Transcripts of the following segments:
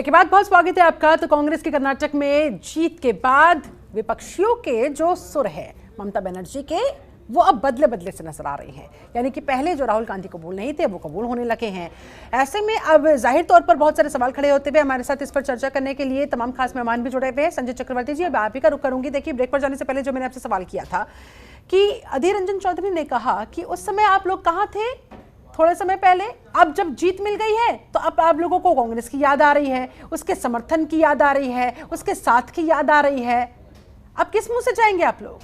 Break के बाद बहुत स्वागत है आपका। तो कांग्रेस के कर्नाटक में जीत के बाद विपक्षियों के जो सुर है ममता बनर्जी के, वो अब बदले बदले से नजर आ रही हैं। यानी कि पहले जो राहुल गांधी कबूल नहीं थे वो कबूल होने लगे हैं। ऐसे में अब जाहिर तौर पर बहुत सारे सवाल खड़े होते हुए हमारे साथ इस पर चर्चा करने के लिए तमाम खास मेहमान भी जुड़े हुए हैं। संजय चक्रवर्ती जी, अब आप ही का रुख करूंगी। देखिए, ब्रेक पर जाने से पहले जो मैंने आपसे सवाल किया था कि अधीर रंजन चौधरी ने कहा कि उस समय आप लोग कहाँ थे थोड़े समय पहले, अब जब जीत मिल गई है तो अब आप लोगों को कांग्रेस की याद आ रही है, उसके समर्थन की याद आ रही है, उसके साथ की याद आ रही है। अब किस मुंह से जाएंगे आप लोग?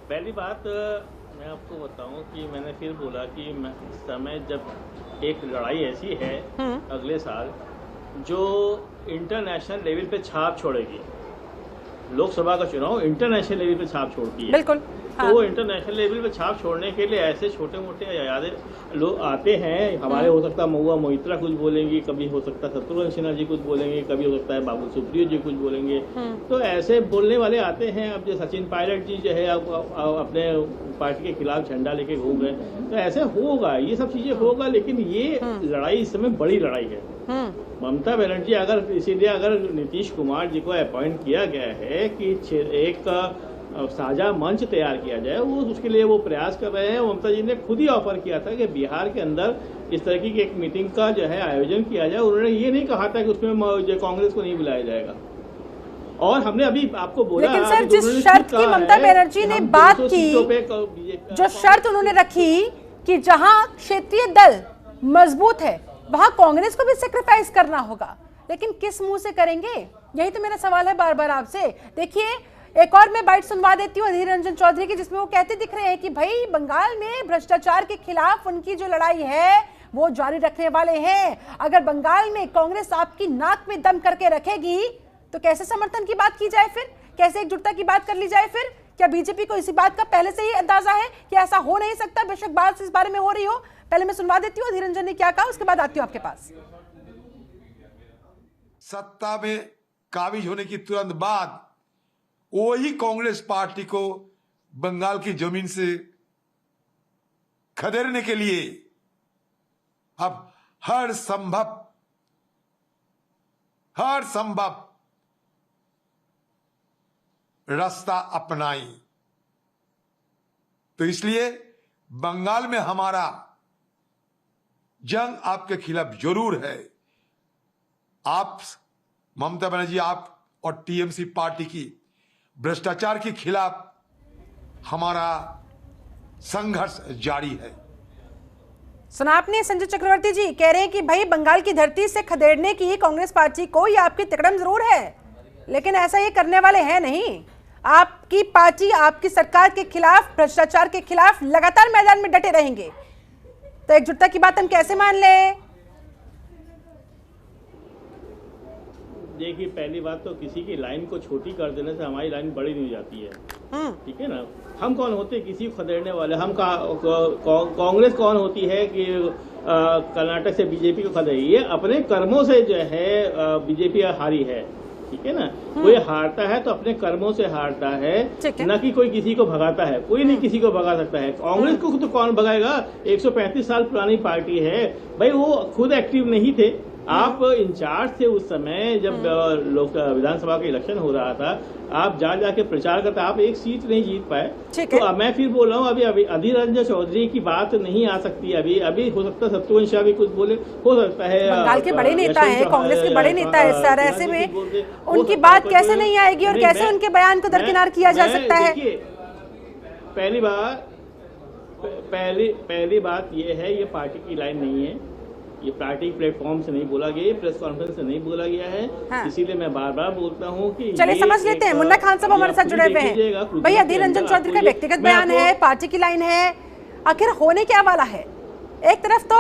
पहली बात मैं आपको बताऊं कि मैंने फिर बोला कि इस समय जब एक लड़ाई ऐसी है अगले साल जो इंटरनेशनल लेवल पे छाप छोड़ेगी। लोकसभा का चुनाव इंटरनेशनल लेवल पे छाप छोड़ती है। बिल्कुल। तो वो इंटरनेशनल लेवल पे छाप छोड़ने के लिए ऐसे छोटे मोटे यादें लोग आते हैं। हमारे हो सकता है महुआ मोहित्रा कुछ बोलेंगी, कभी हो सकता है शत्रुघ्न सिन्हा जी कुछ बोलेंगे, कभी हो सकता है बाबुल सुप्रियो जी कुछ बोलेंगे। तो ऐसे बोलने वाले आते हैं। अब जो सचिन पायलट जी जो है अपने पार्टी के खिलाफ झंडा लेके घूम रहे हैं, तो ऐसे होगा, ये सब चीजें होगा। लेकिन ये लड़ाई इस समय बड़ी लड़ाई है। ममता बनर्जी अगर इसीलिए अगर नीतीश कुमार जी को अपॉइंट किया गया है कि एक साझा मंच तैयार किया जाए, वो उसके लिए वो प्रयास कर रहे हैं। ममता जी ने खुद ही ऑफर किया था कि बिहार के अंदर इस तरह की एक मीटिंग का जो है आयोजन किया जाए। उन्होंने ये नहीं कहा था कि उसमें कांग्रेस को नहीं बुलाया जाएगा। और हमने अभी आपको बोला, लेकिन सर जिस शर्त की ममता बनर्जी ने बात की, जो शर्त उन्होंने रखी कि जहां क्षेत्रीय दल मजबूत है वहां कांग्रेस को भी सेक्रीफाइस करना होगा, लेकिन किस मुंह से करेंगे? यही तो मेरा सवाल है बार बार आपसे। देखिए, एक और मैं बाइट सुनवा देती हूँ अधीर रंजन चौधरी की, जिसमें वो कहते दिख रहे हैं कि भाई बंगाल में भ्रष्टाचार के खिलाफ उनकी जो लड़ाई है वो जारी रखने वाले हैं। अगर बंगाल में कांग्रेस आपकी नाक में दम करके रखेगी तो कैसे समर्थन की बात की जाए, फिर कैसे एकजुटता की बात कर ली जाए? फिर क्या बीजेपी को इसी बात का पहले से ही अंदाजा है कि ऐसा हो नहीं सकता? बेशक बात इस बारे में हो रही हो। पहले मैं सुनवा देती हूँ अधीर रंजन ने क्या कहा, उसके बाद आती हूँ आपके पास। सत्ता में काबिज होने की तुरंत बाद वही कांग्रेस पार्टी को बंगाल की जमीन से खदेड़ने के लिए अब हर संभव रास्ता अपनाई। तो इसलिए बंगाल में हमारा जंग आपके खिलाफ जरूर है। आप ममता बनर्जी, आप और टीएमसी पार्टी की भ्रष्टाचार के खिलाफ हमारा संघर्ष जारी है। सुना आपने, संजय चक्रवर्ती जी कह रहे हैं कि भाई बंगाल की धरती से खदेड़ने की कांग्रेस पार्टी को ये आपकी तिकड़म जरूर है, लेकिन ऐसा ये करने वाले हैं नहीं। आपकी पार्टी आपकी सरकार के खिलाफ, भ्रष्टाचार के खिलाफ लगातार मैदान में डटे रहेंगे। तो एकजुटता की बात हम कैसे मान लें? देखिए, पहली बात तो किसी की लाइन को छोटी कर देने से हमारी लाइन बड़ी नहीं हो जाती है। ठीक है ना। हम कौन होते हैं किसी को खदेड़ने वाले? हम कांग्रेस कौन होती है कि कर्नाटक से बीजेपी को खदेड़ी? ये अपने कर्मों से जो है बीजेपी हारी है। ठीक है ना। कोई हारता है तो अपने कर्मों से हारता है, न कि कोई किसी को भगाता है। कोई नहीं किसी को भगा सकता है। कांग्रेस को तो कौन भगाएगा? 135 साल पुरानी पार्टी है भाई, वो खुद एक्टिव नहीं थे। आप इंचार्ज थे उस समय जब विधानसभा का इलेक्शन हो रहा था। आप जाके प्रचार करते, आप एक सीट नहीं जीत पाए। तो मैं फिर बोल रहा हूँ, अभी अधीर रंजन चौधरी की बात नहीं आ सकती। अभी हो सकता है शत्रुघ्न सिन्हा भी कुछ बोले, हो सकता है बंगाल के बड़े नेता हैं, कांग्रेस के बड़े नेता है सर। ऐसे में उनकी बात कैसे नहीं आएगी और कैसे उनके बयान को दरकिनार किया जा सकता है? पहली बात ये है, ये पार्टी की लाइन नहीं है। ये पार्टी प्लेटफॉर्म से नहीं बोला गया, प्रेस कॉन्फ्रेंस से नहीं बोला गया है। हाँ। इसीलिए मैं बार बार बोलता हूँ कि चलिए समझ लेते हैं। मुन्ना खान साहब हमारे साथ जुड़े हुए हैं। भाई अधीर रंजन चौधरी का व्यक्तिगत बयान है, पार्टी की लाइन है, आखिर होने क्या वाला है? एक तरफ तो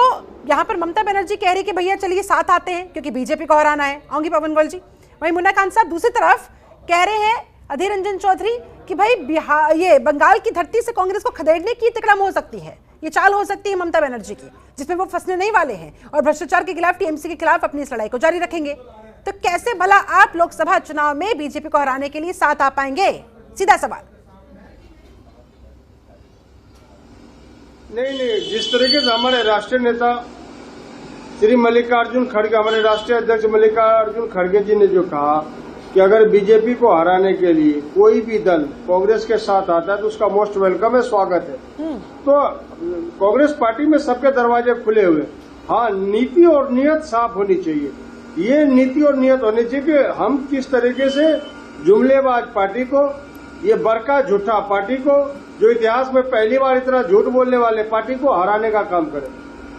यहाँ पर ममता बनर्जी कह रही कि भैया चलिए साथ आते हैं क्योंकि बीजेपी को हराना है, आऊंगी पवन गोयल जी। वही मुन्ना खान साहब दूसरी तरफ कह रहे हैं अधीर रंजन चौधरी कि भाई बिहार, ये बंगाल की धरती से कांग्रेस को खदेड़ने की तिकड़म हो सकती है, ये चाल हो सकती है ममता बनर्जी की, जिसमें वो फंसने नहीं वाले हैं और भ्रष्टाचार के खिलाफ, टीएमसी के खिलाफ अपनी इस लड़ाई को जारी रखेंगे। तो कैसे भला आप लोकसभा चुनाव में बीजेपी को हराने के लिए साथ आ पाएंगे? सीधा सवाल। नहीं, जिस तरीके से हमारे राष्ट्रीय नेता श्री मल्लिकार्जुन खड़गे, हमारे राष्ट्रीय अध्यक्ष मल्लिकार्जुन खड़गे जी ने जो कहा कि अगर बीजेपी को हराने के लिए कोई भी दल कांग्रेस के साथ आता है तो उसका मोस्ट वेलकम है, स्वागत है। तो कांग्रेस पार्टी में सबके दरवाजे खुले हुए। हाँ, नीति और नियत साफ होनी चाहिए। ये नीति और नियत होनी चाहिए कि हम किस तरीके से जुमलेबाज पार्टी को, ये बरका झूठा पार्टी को, जो इतिहास में पहली बार इतना झूठ बोलने वाले पार्टी को हराने का काम करें।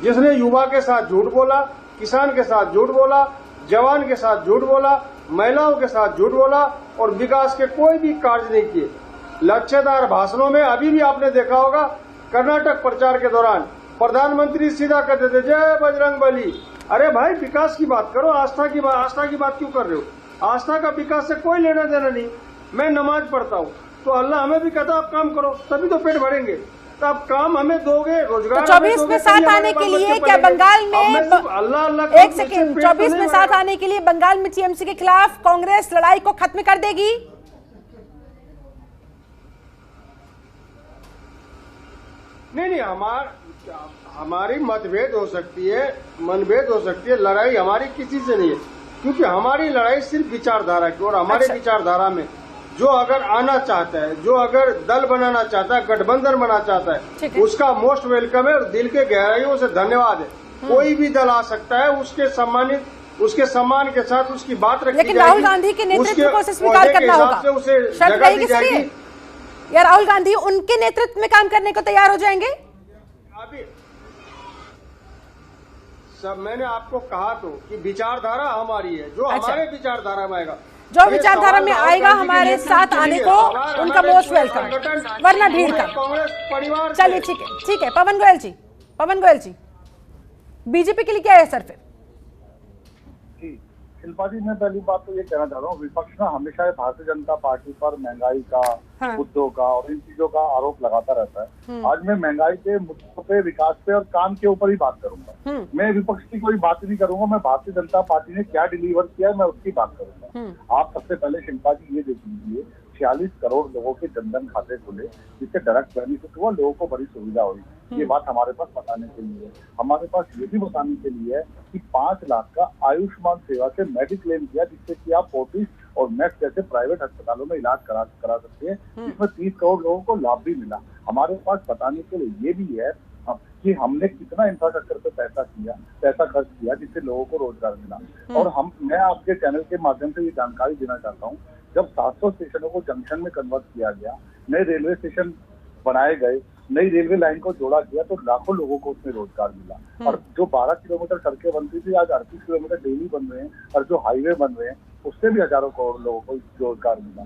जिसने युवा के साथ झूठ बोला, किसान के साथ झूठ बोला, जवान के साथ झूठ बोला, महिलाओं के साथ झूठ बोला और विकास के कोई भी कार्य नहीं किए। लक्ष्यदार भाषणों में अभी भी आपने देखा होगा, कर्नाटक प्रचार के दौरान प्रधानमंत्री सीधा कहते थे जय बजरंग बली। अरे भाई, विकास की बात करो, आस्था की बात क्यों कर रहे हो? आस्था का विकास से कोई लेना देना नहीं। मैं नमाज पढ़ता हूँ तो अल्लाह हमें भी कहता आप काम करो, तभी तो पेट भरेंगे। तो आप काम हमें दोगे, रोजगार 24 में साथ आने के लिए क्या बंगाल में अल्लाह एक सेकेंड 24 में साथ आने के लिए बंगाल में टीएमसी के खिलाफ कांग्रेस लड़ाई को खत्म कर देगी? नहीं, हमारी मतभेद हो सकती है, मनभेद हो सकती है, लड़ाई हमारी किसी से नहीं है। क्योंकि हमारी लड़ाई सिर्फ विचारधारा की, और हमारे विचारधारा में जो अगर आना चाहता है, जो अगर दल बनाना चाहता है, गठबंधन बनाना चाहता है, उसका मोस्ट वेलकम है और दिल के गहराइयों से धन्यवाद है। कोई भी दल आ सकता है, उसके सम्मान के साथ उसकी बात रखी जाएगी। लेकिन राहुल गांधी के नेतृत्व को स्वीकार करना होगा, उसे शर्त जगह दी रहेगी। जाएगी। या राहुल गांधी उनके नेतृत्व में काम करने को तैयार हो जाएंगे? अभी सब मैंने आपको कहा तो कि विचारधारा हमारी है, जो हमारे विचारधारा में आएगा, जो विचारधारा में आएगा हमारे साथ आने को उनका मोस्ट वेलकम, वरना भीड़ का। कांग्रेस परिवार। चलिए ठीक है। पवन गोयल जी, बीजेपी के लिए क्या है सर फिर? शिल्पा जी, मैं पहली बात तो ये कहना चाह रहा हूँ, विपक्ष ना हमेशा भारतीय जनता पार्टी पर महंगाई का, मुद्दों का और इन चीजों का आरोप लगाता रहता है। आज मैं महंगाई के मुद्दों पे, विकास पे और काम के ऊपर ही बात करूंगा। मैं विपक्ष की कोई बात नहीं करूंगा। मैं भारतीय जनता पार्टी ने क्या डिलीवर किया है मैं उसकी बात करूंगा। आप सबसे पहले शिल्पा जी ये देख लीजिए, 46 करोड़ लोगों के जनधन खाते खुले, जिससे डायरेक्ट बेनिफिट हुआ, लोगों को बड़ी सुविधा हुई। ये बात हमारे पास बताने के लिए है। हमारे पास ये भी बताने के लिए है कि 5 लाख का आयुष्मान सेवा से मेडिक्लेम किया, जिससे कि आप फोर्टिस और मैक्स जैसे प्राइवेट अस्पतालों में इलाज करा सकते हैं, जिसमें 30 करोड़ लोगों को लाभ भी मिला। हमारे पास बताने के लिए ये भी है कि हमने कितना इंफ्रास्ट्रक्चर पे पैसा खर्च किया, जिससे लोगों को रोजगार मिला। और मैं आपके चैनल के माध्यम से ये जानकारी देना चाहता हूँ, जब 700 स्टेशनों को जंक्शन में कन्वर्ट किया गया, नए रेलवे स्टेशन बनाए गए, नई रेलवे लाइन को जोड़ा गया, तो लाखों लोगों को उसमें रोजगार मिला। और जो 12 किलोमीटर सड़कें बनती थी, आज 38 किलोमीटर डेली बन रहे हैं, और जो हाईवे बन रहे हैं उससे भी हजारों करोड़ लोगों को रोजगार मिला।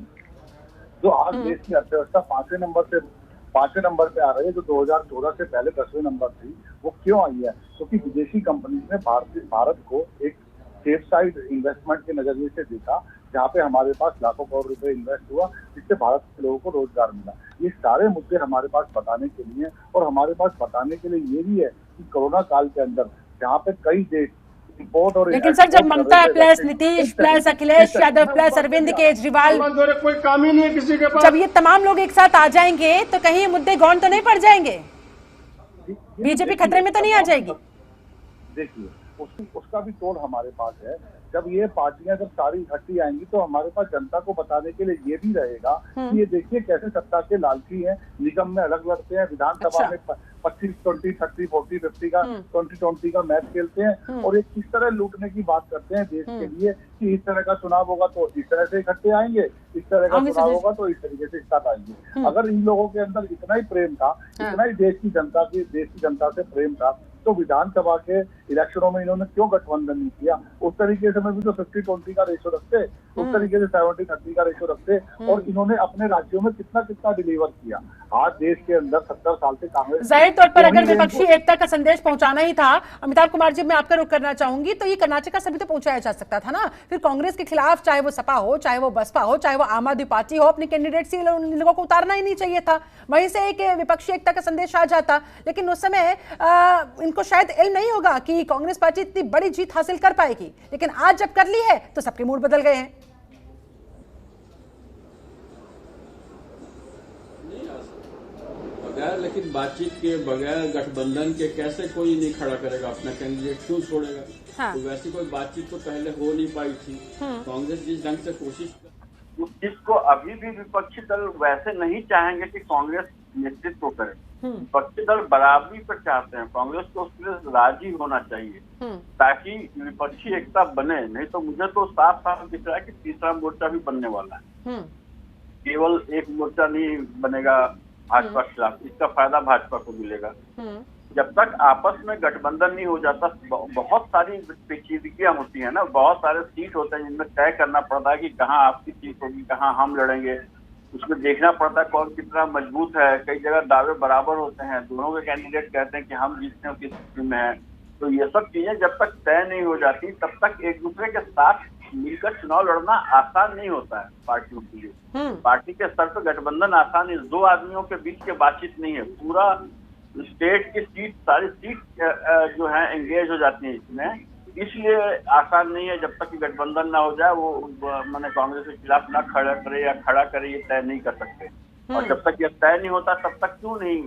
जो आज देश की अर्थव्यवस्था 5वें नंबर पे आ रही है, जो 2014 से पहले 10वें नंबर थी, वो क्यों आई है? क्योंकि विदेशी कंपनी ने भारत को एक सेफ साइड इन्वेस्टमेंट के नजरिए से देखा, जहाँ पे हमारे पास लाखों करोड़ रुपए इन्वेस्ट हुआ, जिससे भारत के लोगों को रोजगार मिला। ये सारे मुद्दे हमारे पास बताने के लिए, और हमारे पास बताने के लिए ये भी है कि कोरोना काल के अंदर जहाँ पे कई देश इंपोर्ट और, लेकिन सर जब Mamata plus Nitish plus Akhilesh Yadav plus Arvind Kejriwal, कोई काम ही नहीं है किसी के पास, जब ये तमाम लोग एक साथ आ जाएंगे तो कहीं ये मुद्दे गौण तो नहीं पड़ जाएंगे? बीजेपी खतरे में तो नहीं आ जाएगी? देखिए, उसका भी तोड़ हमारे पास है। जब ये पार्टियां जब सारी इकट्ठी आएंगी तो हमारे पास जनता को बताने के लिए ये भी रहेगा कि ये देखिए कैसे सत्ता के लालची हैं, निगम में अलग लड़ते हैं, विधानसभा में 25, 20, 30, 40, 50 का 20 का मैच खेलते हैं, और ये किस तरह लूटने की बात करते हैं देश के लिए कि इस तरह का चुनाव होगा तो इस तरह से इकट्ठे आएंगे, इस तरह का चुनाव होगा तो इस तरीके से साथ आएंगे। अगर इन लोगों के अंदर इतना ही प्रेम था, इतना ही देश की जनता से प्रेम था, तो विधानसभा के इलेक्शनों में इन्होंने क्यों गठबंधन नहीं किया? उस तरीके से मैं भी तो 50-20 का रेशो रखते, उस तरीके से 70-30 का रेशो रखते, और इन्होंने अपने राज्यों में कितना डिलीवर किया। आज देश के अंदर 70 साल से कांग्रेस, जाहिर तौर पर अगर विपक्षी एकता का संदेश पहुंचाना ही था, अमिताभ कुमार जी मैं आपका रुख करना चाहूंगी, तो ये कर्नाटक का सभी तो पहुंचाया जा सकता था ना। फिर कांग्रेस के खिलाफ चाहे वो सपा हो, चाहे वो बसपा हो, चाहे वो आम आदमी पार्टी हो, अपने कैंडिडेट से लोगों को उतारना ही नहीं चाहिए था, वहीं से एक विपक्षी एकता का संदेश आ जाता। लेकिन उस समय इनको शायद इल्म नहीं होगा कि कांग्रेस पार्टी इतनी बड़ी जीत हासिल कर पाएगी, लेकिन आज जब कर ली है तो सबके मूड बदल गए हैं। अगर लेकिन बातचीत के बगैर गठबंधन के कैसे कोई नहीं खड़ा करेगा अपना कैंडिडेट, क्यों छोड़ेगा? हाँ। तो वैसी कोई बातचीत तो पहले हो नहीं पाई थी। कांग्रेस जिस ढंग से कोशिश उस चीज को अभी भी विपक्षी दल वैसे नहीं चाहेंगे कि कांग्रेस नेतृत्व करे। विपक्षी दल बराबरी पर चाहते हैं, कांग्रेस को उसके लिए राजी होना चाहिए ताकि विपक्षी एकता बने। नहीं तो मुझे तो साफ साफ दिख रहा है कि तीसरा मोर्चा भी बनने वाला है। केवल एक मोर्चा नहीं बनेगा भाजपा के खिलाफ, इसका फायदा भाजपा को मिलेगा। जब तक आपस में गठबंधन नहीं हो जाता, बहुत सारी पेचीदगियां होती है ना, बहुत सारे सीट होते हैं जिनमें तय करना पड़ता है कि कहाँ आपकी सीट होगी, कहाँ हम लड़ेंगे। उसमें देखना पड़ता है कौन कितना मजबूत है। कई जगह दावे बराबर होते हैं, दोनों के कैंडिडेट कहते हैं कि हम जीतते हैं किस स्थिति में है। तो ये सब चीजें जब तक तय नहीं हो जाती तब तक एक दूसरे के साथ मिलकर चुनाव लड़ना आसान नहीं होता है पार्टियों के लिए। पार्टी के स्तर पर गठबंधन आसान नहीं, दो आदमियों के बीच की बातचीत नहीं है। पूरा स्टेट की सीट, सारी सीट जो है एंगेज हो जाती है इसमें, इसलिए आसान नहीं है। जब तक कि गठबंधन ना हो जाए, वो मैंने कांग्रेस के खिलाफ ना खड़ा करे या खड़ा करे, ये तय नहीं कर सकते। और जब तक ये तय नहीं होता तब तक क्यों नहीं,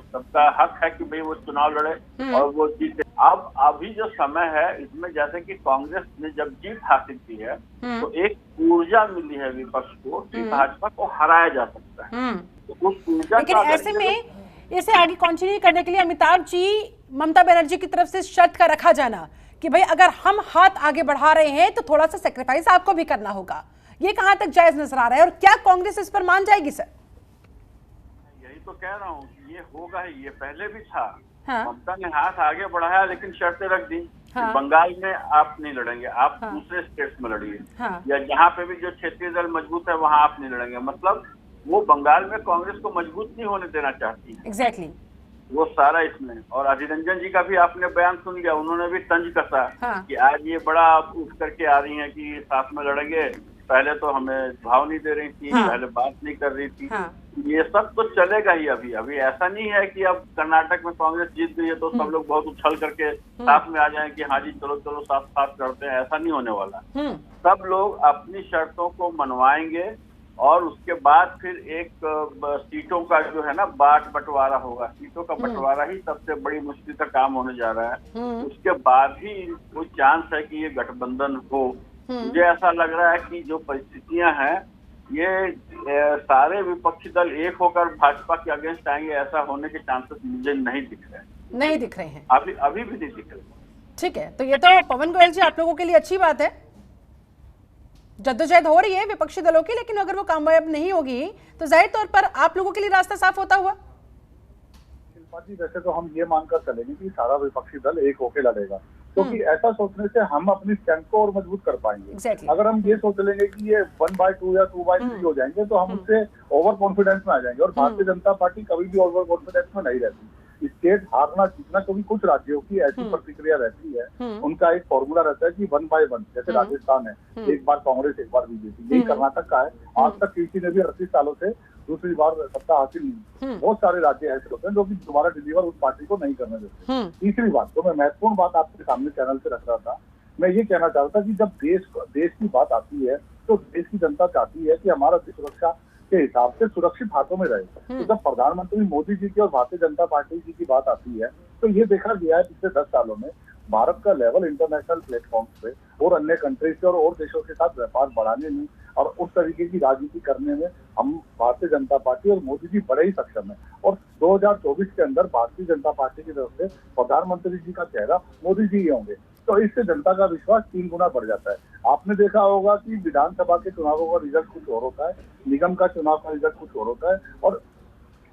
सबका हक है कि भाई वो चुनाव लड़े और वो जीते। अब अभी जो समय है इसमें जैसे कि कांग्रेस ने जब जीत हासिल की है तो एक ऊर्जा मिली है विपक्ष को कि भाजपा को हराया जा सकता है। तो उस ऊर्जा, लेकिन ऐसे में इसे आगे कंटिन्यू करने के लिए अमिताभ जी, ममता बनर्जी की तरफ से शर्त का रखा जाना कि भाई अगर हम हाथ आगे बढ़ा रहे हैं तो थोड़ा सा सेक्रीफाइस आपको भी करना होगा, ये कहां तक जायज नजर आ रहा है और क्या कांग्रेस इस पर मान जाएगी? सर यही तो कह रहा हूँ, ये होगा ही, ये पहले भी था। हाँ। ममता ने हाथ आगे बढ़ाया लेकिन शर्तें रख दी। हाँ। बंगाल में आप नहीं लड़ेंगे, आप दूसरे स्टेट्स में लड़िए। हाँ। या जहाँ पे भी जो क्षेत्रीय दल मजबूत है वहाँ आप नहीं लड़ेंगे। मतलब वो बंगाल में कांग्रेस को मजबूत नहीं होने देना चाहती है। एग्जैक्टली वो सारा इसमें। और अधीर रंजन जी का भी आपने बयान सुन लिया, उन्होंने भी तंज कसा कि आज ये बड़ा उठ करके आ रही है कि साथ में लड़ेंगे, पहले तो हमें भाव नहीं दे रही थी, पहले बात नहीं कर रही थी। ये सब तो चलेगा ही। अभी ऐसा नहीं है कि अब कर्नाटक में कांग्रेस जीत गई है तो सब लोग बहुत उछल करके साथ में आ जाएं कि हाँ जी चलो चलो साथ साथ करते हैं, ऐसा नहीं होने वाला। सब लोग अपनी शर्तों को मनवाएंगे और उसके बाद फिर एक सीटों का जो है ना बंटवारा होगा। सीटों का बंटवारा ही सबसे बड़ी मुश्किल का काम होने जा रहा है। उसके बाद ही कोई चांस है कि ये गठबंधन हो। मुझे ऐसा लग रहा है कि जो परिस्थितियां हैं ये सारे विपक्षी दल एक होकर भाजपा के अगेंस्ट आएंगे, ऐसा होने के चांसेस मुझे नहीं दिख रहे हैं। अभी भी नहीं दिख रहे। ठीक है, तो ये तो पवन गोयल जी आप लोगों के लिए अच्छी बात है, जद्दोजहद हो रही है विपक्षी दलों की, लेकिन अगर वो कामयाब नहीं होगी तो जाहिर तौर पर आप लोगों के लिए रास्ता साफ होता हुआ। शिल्पा जी, वैसे तो हम ये मानकर चलेंगे कि सारा विपक्षी दल एक होके लड़ेगा, क्योंकि ऐसा सोचने से हम अपनी स्ट्रेंथ को और मजबूत कर पाएंगे। Exactly. अगर हम ये सोच लेंगे कि ये 1/2 या 2/3 हो जाएंगे तो हम उससे ओवर कॉन्फिडेंस में आ जाएंगे। और भारतीय जनता पार्टी कभी भी ओवर कॉन्फिडेंस में नहीं रहती। स्टेट हारना जीतना, क्योंकि कुछ राज्यों की ऐसी प्रतिक्रिया रहती है, उनका एक फॉर्मूला रहता है कि 1/1, जैसे राजस्थान है, एक बार कांग्रेस एक बार बीजेपी। यही कर्नाटक का है। आज तक किसी ने भी 38 सालों से दूसरी बार सत्ता हासिल नहीं। बहुत सारे राज्य ऐसे होते हैं जो कि दोबारा डिलीवर उस पार्टी को नहीं करने देते। तीसरी बात, तो मैं महत्वपूर्ण बात आपके सामने चैनल से रख रहा था, मैं ये कहना चाहता था कि जब देश की बात आती है तो देश की जनता चाहती है कि हमारा देश सुरक्षा के हिसाब से सुरक्षित हाथों में रहे। तो जब प्रधानमंत्री मोदी जी की और भारतीय जनता पार्टी जी की बात आती है तो ये देखा गया है पिछले 10 सालों में भारत का लेवल इंटरनेशनल प्लेटफॉर्म पे और अन्य कंट्रीज से और देशों के साथ व्यापार बढ़ाने में और उस तरीके की राजनीति करने में हम भारतीय जनता पार्टी और मोदी जी बड़े ही सक्षम है। और 2024 के अंदर भारतीय जनता पार्टी की तरफ से प्रधानमंत्री जी का चेहरा मोदी जी ही होंगे। तो इससे जनता का विश्वास 3 गुना बढ़ जाता है। आपने देखा होगा कि विधानसभा के चुनावों का रिजल्ट कुछ और होता है, निगम का चुनाव का रिजल्ट कुछ और होता है और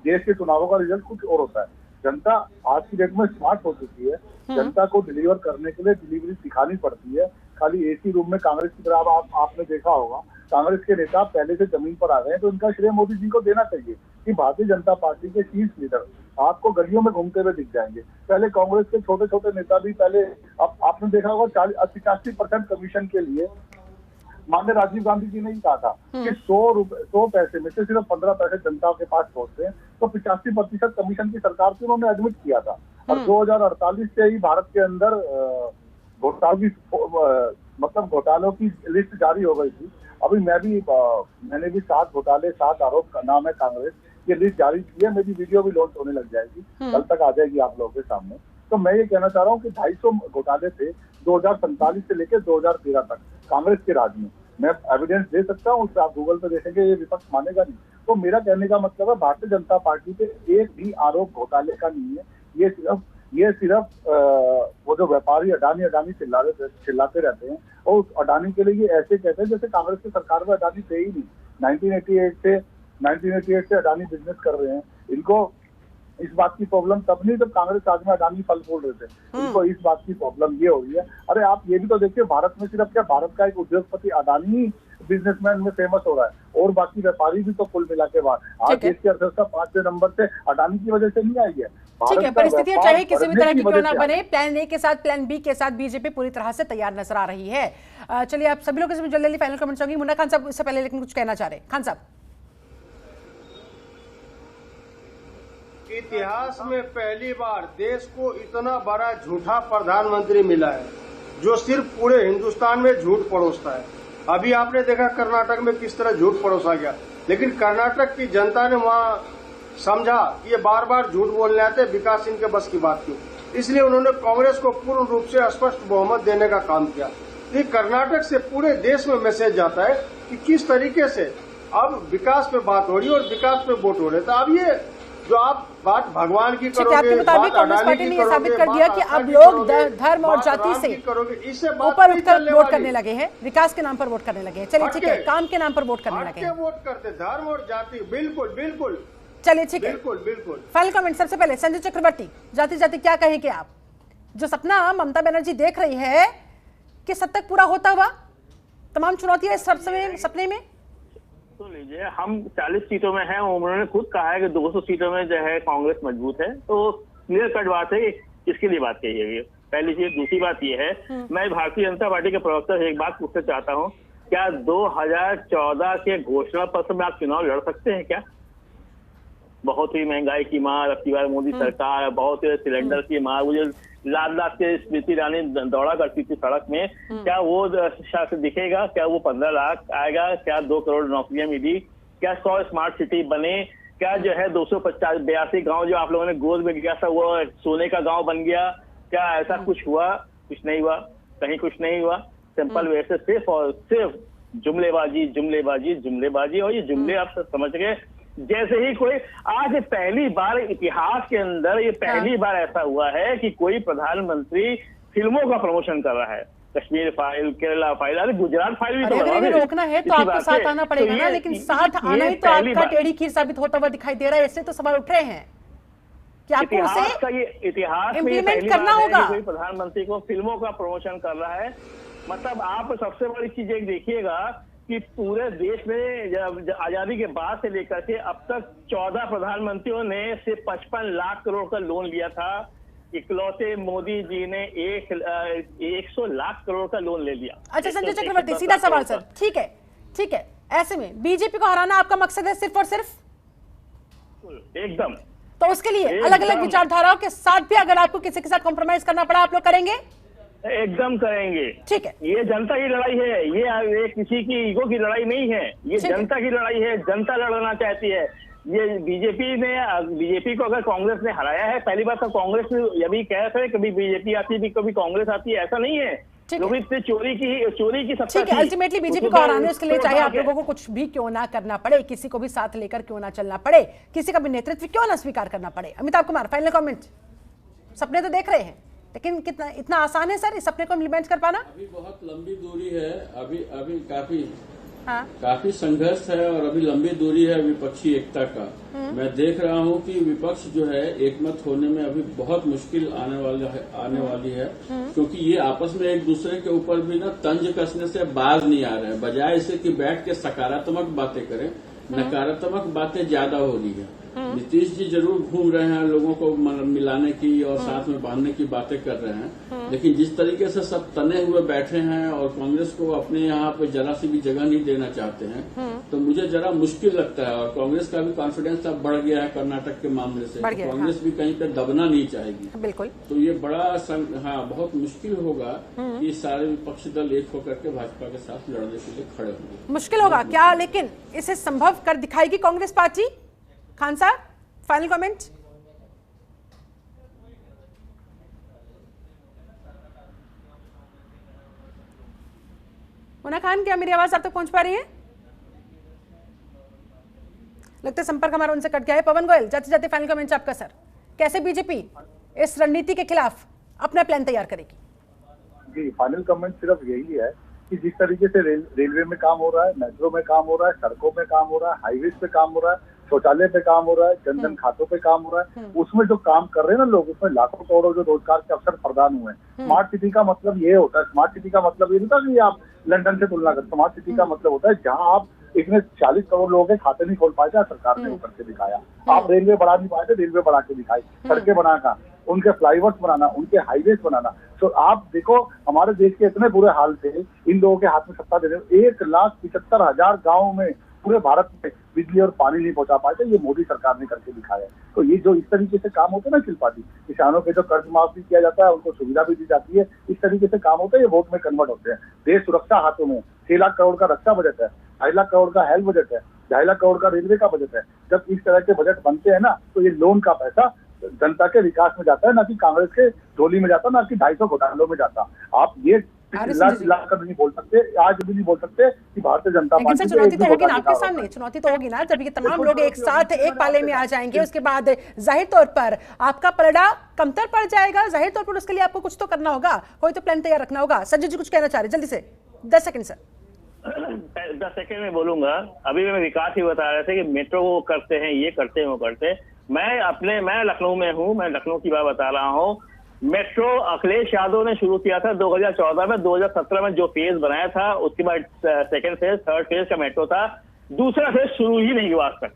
देश के चुनावों का रिजल्ट कुछ और होता है। जनता आज की डेट में स्मार्ट हो चुकी है। जनता को डिलीवर करने के लिए डिलीवरी सिखानी पड़ती है। खाली एसी रूम में कांग्रेस की तरह आपने देखा होगा कांग्रेस के नेता पहले से जमीन पर आ गए, तो इनका श्रेय मोदी जी को देना चाहिए कि भारतीय जनता पार्टी के शीर्ष लीडर आपको गलियों में घूमते हुए दिख जाएंगे। पहले कांग्रेस के छोटे छोटे नेता भी पहले आपने देखा होगा 85% कमीशन के लिए माननीय राजीव गांधी जी ने ही कहा था कि 100 पैसे में से सिर्फ 15 पैसे जनता के पास पहुंचते हैं, तो 85% कमीशन की सरकार से उन्होंने एडमिट किया था। और 2048 से ही भारत के अंदर घोटालों की लिस्ट जारी हो गई थी। अभी मैंने भी 7 घोटाले 7 आरोप का नाम है कांग्रेस, उसकी लिस्ट जारी की है, मेरी वीडियो भी लॉन्च होने लग जाएगी, कल तक आ जाएगी आप लोगों के सामने। तो मैं ये कहना चाह रहा हूँ कि 250 घोटाले थे 2047 से लेकर 2013 तक कांग्रेस के राज में। मैं एविडेंस दे सकता हूँ, उससे आप गूगल पे देखेंगे, ये विपक्ष मानेगा नहीं। तो मेरा कहने का मतलब है भारतीय जनता पार्टी पे एक भी आरोप घोटाले का नहीं है। ये सिर्फ वो जो व्यापारी अडानी चिल्लाते रहते हैं, और उस अडानी के लिए ये ऐसे कहते हैं जैसे कांग्रेस की सरकार में अडानी थे ही नहीं। 1988 से अडानी बिजनेस कर रहे हैं। इनको इस बात की प्रॉब्लम तब नहीं जब कांग्रेस राज में अडानी फल फूल रहे थे, इनको इस बात की प्रॉब्लम ये हो रही है। अरे आप ये भी तो देखिए, भारत में सिर्फ क्या, भारत का एक उद्योगपति अडानी ही बिजनेसमैन में फेमस हो रहा है, और बाकी व्यापारी भी तो कुल मिला के बाद आज देश की अर्थव्यवस्था 5वें नंबर से अडानी की वजह से नहीं आई है। ठीक है, परिस्थितियां चाहे किसी भी तरह की क्यों ना बने, प्लान ए के साथ प्लान बी के साथ बीजेपी पूरी तरह से तैयार नजर आ रही है। चलिए आप सभी लोग इसमें जल्दी फाइनल कमेंट चाहूंगी। मुन्ना खान साहब इससे पहले लेकिन कुछ कहना चाह रहे हैं। खान साहब, इतिहास में पहली बार देश को इतना बड़ा झूठा प्रधानमंत्री मिला है जो सिर्फ पूरे हिंदुस्तान में झूठ परोसता है। अभी आपने देखा कर्नाटक में किस तरह झूठ परोसा गया, लेकिन कर्नाटक की जनता ने वहां समझा कि ये बार बार झूठ बोलने आते, विकास इनके बस की बात क्यों, इसलिए उन्होंने कांग्रेस को पूर्ण रूप से स्पष्ट बहुमत देने का काम किया। ये कर्नाटक से पूरे देश में मैसेज जाता है कि किस तरीके से अब विकास पे बात हो रही है और विकास पे वोट हो रहे। तो अब ये जो आप बात भगवान की करोगे, आपके मुताबिक कांग्रेस पार्टी ने यह साबित कर दिया कि अब लोग धर्म और जाति से ऊपर उठकर वोट करने लगे हैं, विकास के नाम पर वोट करने लगे हैं। चलिए ठीक है, काम के नाम पर वोट करने लगे हैं, वोट करते धर्म और जाति। बिल्कुल बिल्कुल, चलिए ठीक है, बिल्कुल बिल्कुल। फाइनल कमेंट सबसे पहले संजय चक्रवर्ती, जाति जाति क्या कहेंगे आप? जो सपना ममता बनर्जी देख रही है कि सद तक पूरा होता हुआ, तमाम चुनौतियां इस सपने में। सुन लीजिए, हम 40 सीटों में हैं, उन्होंने खुद कहा है कि 200 सीटों में जो है कांग्रेस मजबूत है, तो क्लियर कट बात है इसके लिए बात कही है। पहली चीज। दूसरी बात यह है, मैं भारतीय जनता पार्टी के प्रवक्ता से एक बात पूछना चाहता हूं, क्या 2014 के घोषणा पत्र में आप चुनाव लड़ सकते हैं क्या? बहुत ही महंगाई की मार, अब की बार मोदी सरकार, बहुत सिलेंडर की मार, मुझे लाख के स्मृति ईरानी दौड़ा करती थी सड़क में, क्या वो शायद दिखेगा? क्या वो 15 लाख आएगा? क्या 2 करोड़ नौकरियां मिली? क्या 100 स्मार्ट सिटी बने? क्या जो है 282 गांव जो आप लोगों ने गोद में किया था वो सोने का गांव बन गया? क्या ऐसा कुछ हुआ? कुछ नहीं हुआ, कहीं कुछ नहीं हुआ। सिंपल वे से सिर्फ और सिर्फ जुमलेबाजी जुमलेबाजी जुमलेबाजी, और ये जुमले आप समझ गए। जैसे ही कोई आज पहली बार इतिहास के अंदर ये पहली बार ऐसा हुआ है कि कोई प्रधानमंत्री फिल्मों का प्रमोशन कर रहा है। कश्मीर फाइल, केरला फाइल, अरे गुजरात फाइल भी तो अगर रोकना है तो आपको साथ आना पड़ेगा ना, लेकिन साथ आना ही तो आपका टेढ़ी खीर साबित होता हुआ दिखाई दे रहा है। इससे तो सवाल उठ रहे हैं कि आपको उसे इतिहास इम्प्लीमेंट करना होगा। कोई प्रधानमंत्री को फिल्मों का प्रमोशन कर रहा है, मतलब आप सबसे बड़ी चीज एक देखिएगा कि पूरे देश में जब आजादी के बाद से लेकर के अब तक 14 प्रधानमंत्रियों ने सिर्फ 55 लाख करोड़ का लोन लिया था। इकलौते मोदी जी ने 100 लाख करोड़ का लोन ले लिया। अच्छा संजय चक्रवर्ती, सीधा सवाल सर, ठीक है ठीक है, ऐसे में बीजेपी को हराना आपका मकसद है सिर्फ और सिर्फ? एकदम। तो उसके लिए अलग अलग विचारधाराओं के साथ भी अगर आपको किसी के साथ कॉम्प्रोमाइज करना पड़ा, आप लोग करेंगे? एकदम करेंगे। ठीक है, ये जनता की लड़ाई है, ये किसी की ईगो की लड़ाई नहीं है, ये जनता की लड़ाई है। जनता लड़ना चाहती है। ये बीजेपी को अगर कांग्रेस ने हराया है, पहली बात तो कांग्रेस ये भी कह रहे थे कभी बीजेपी आती है कभी कांग्रेस आती है, ऐसा नहीं है। चोरी की सत्ता। ठीक है, अल्टीमेटली बीजेपी को हराने उसके लिए चाहे आप लोगों को कुछ भी क्यों ना करना पड़े, किसी को भी साथ लेकर क्यों ना चलना पड़े, किसी का भी नेतृत्व क्यों ना स्वीकार करना पड़े। Amitabh Kumar, final comment. सपने तो देख रहे हैं, लेकिन कितना इतना आसान है सर इस सपने को इम्प्लीमेंट कर पाना? अभी बहुत लंबी दूरी है, अभी काफी संघर्ष है और अभी लंबी दूरी है विपक्षी एकता का। मैं देख रहा हूं कि विपक्ष जो है एकमत होने में अभी बहुत मुश्किल आने वाली है क्योंकि ये आपस में एक दूसरे के ऊपर भी ना तंज कसने से बाज नहीं आ रहे हैं। बजाय इसे कि बैठ के सकारात्मक बातें करें, नकारात्मक बातें ज्यादा हो रही है। नीतीश जी जरूर घूम रहे हैं, लोगों को मिलाने की और साथ में बांधने की बातें कर रहे हैं, लेकिन जिस तरीके से सब तने हुए बैठे हैं और कांग्रेस को अपने यहाँ पे जरा सी भी जगह नहीं देना चाहते हैं, तो मुझे जरा मुश्किल लगता है। और कांग्रेस का भी कॉन्फिडेंस अब बढ़ गया है कर्नाटक के मामले से, तो कांग्रेस भी कहीं पे दबना नहीं चाहेगी। बिल्कुल। तो ये बड़ा बहुत मुश्किल होगा कि सारे विपक्षी दल एक होकर के भाजपा के साथ लड़ने के लिए खड़े होंगे। मुश्किल होगा क्या, लेकिन इसे संभव कर दिखाएगी कांग्रेस पार्टी? खान साहब, फाइनल कमेंट। मोना खान, क्या मेरी आवाज आप तक पहुंच पा रही है? लगता है संपर्क हमारा उनसे कट गया है। पवन गोयल, जाते जाते फाइनल कमेंट आपका सर, कैसे बीजेपी इस रणनीति के खिलाफ अपना प्लान तैयार करेगी? जी, फाइनल कमेंट सिर्फ यही है कि जिस तरीके से रेलवे में काम हो रहा है, मेट्रो में काम हो रहा है, सड़कों में काम हो रहा है, हाईवेज पे काम हो रहा है, शौचालय पे काम हो रहा है, जनधन खातों पे काम हो रहा है, उसमें जो काम कर रहे हैं ना लोग, उसमें लाखों करोड़ों जो रोजगार के अवसर प्रदान हुए हैं। स्मार्ट सिटी का मतलब ये होता है, स्मार्ट सिटी का मतलब ये नहीं था कि आप लंदन से तुलना करें। स्मार्ट सिटी का मतलब होता है जहाँ आप इसमें 40 करोड़ लोगों के खाते नहीं खोल पाए थे, सरकार ने वो करके दिखाया। आप रेलवे बढ़ा नहीं पाए थे, रेलवे बढ़ा के दिखाई, सड़कें बनाना, उनके फ्लाईओवर्स बनाना, उनके हाईवेज बनाना। तो आप देखो हमारे देश के इतने बुरे हाल थे, इन लोगों के हाथ में सत्ता देने, 1,75,000 गाँव में पूरे भारत में बिजली और पानी नहीं पहुंचा पाए थे, ये मोदी सरकार ने करके दिखाया है। तो ये जो इस तरीके से काम होते हैं ना शिल्पा जी, किसानों के जो कर्ज माफ भी किया जाता है, उनको सुविधा भी दी जाती है, इस तरीके से काम होता है, ये वोट में कन्वर्ट होते हैं। देश सुरक्षा हाथों में, 6 लाख करोड़ का रक्षा बजट है, 2.5 लाख करोड़ का हेल्थ बजट है, 2.5 लाख करोड़ का रेलवे का बजट है। जब इस तरह के बजट बनते हैं ना, तो ये लोन का पैसा जनता के विकास में जाता है, ना कि कांग्रेस के झोली में जाता, ना कि 250 घोटालों में जाता। आप ये कर नहीं बोल सकते, आज भी नहीं बोल सकते कि भारतीय जनता पार्टी। चुनौती तो होगी ना आपके सामने, चुनौती तो होगी ना, जब ये तमाम लोग एक साथ एक पाले में आ जाएंगे, उसके बाद जाहिर तौर पर आपका पलड़ा कमतर पड़ जाएगा। जाहिर तौर पर उसके लिए आपको कुछ तो करना होगा, कोई तो प्लान तैयार रखना होगा। संजय जी कुछ कहना चाह रहे, जल्दी से 10 सेकंड सर। 10 सेकंड में बोलूंगा। अभी मैं विकास ही बता रहे थे कि मेट्रो वो करते हैं, ये करते हैं, वो करते हैं। मैं लखनऊ में हूँ, मैं लखनऊ की बात बता रहा हूँ। मेट्रो अखिलेश यादव ने शुरू किया था 2014 में, 2017 में जो फेज बनाया था, उसके बाद सेकंड फेज, थर्ड फेज का मेट्रो था, दूसरा फेज शुरू ही नहीं हुआ, आज तक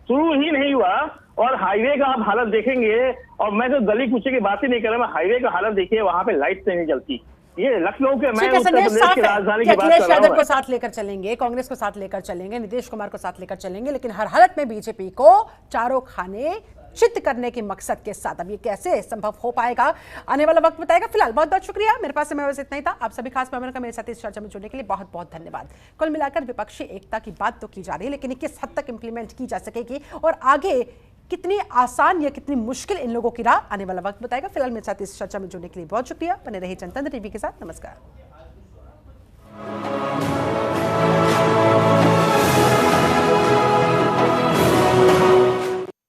शुरू ही नहीं हुआ। और हाईवे का आप हालत देखेंगे, और मैं तो गली कूचे की बात ही नहीं कर रहा, मैं हाईवे का हालत देखिए, वहां पे लाइट नहीं जलती। ये लखनऊ के, मैं उत्तर प्रदेश की राजधानी की बात कर रहा हूं। अखिलेश यादव को साथ लेकर चलेंगे, कांग्रेस को साथ लेकर चलेंगे, नीतीश कुमार को साथ लेकर चलेंगे, लेकिन हर हालत में बीजेपी को चारों खाने चित करने के मकसद के साथ। अब ये कैसे संभव हो पाएगा, आने वाला वक्त बताएगा। फिलहाल बहुत बहुत शुक्रिया, मेरे पास समय बस इतना ही था। आप सभी खास मेहमानों का मेरे साथ इस चर्चा में जुड़ने के लिए बहुत बहुत धन्यवाद। कुल मिलाकर विपक्षी एकता की बात तो की जा रही है, लेकिन किस हद तक इंप्लीमेंट की जा सकेगी और आगे कितनी आसान या कितनी मुश्किल इन लोगों की राह, आने वाला वक्त बताएगा। फिलहाल मेरे साथ इस चर्चा में जुड़ने के लिए बहुत शुक्रिया। बने रहिए जनतंत्र टीवी के साथ। नमस्कार।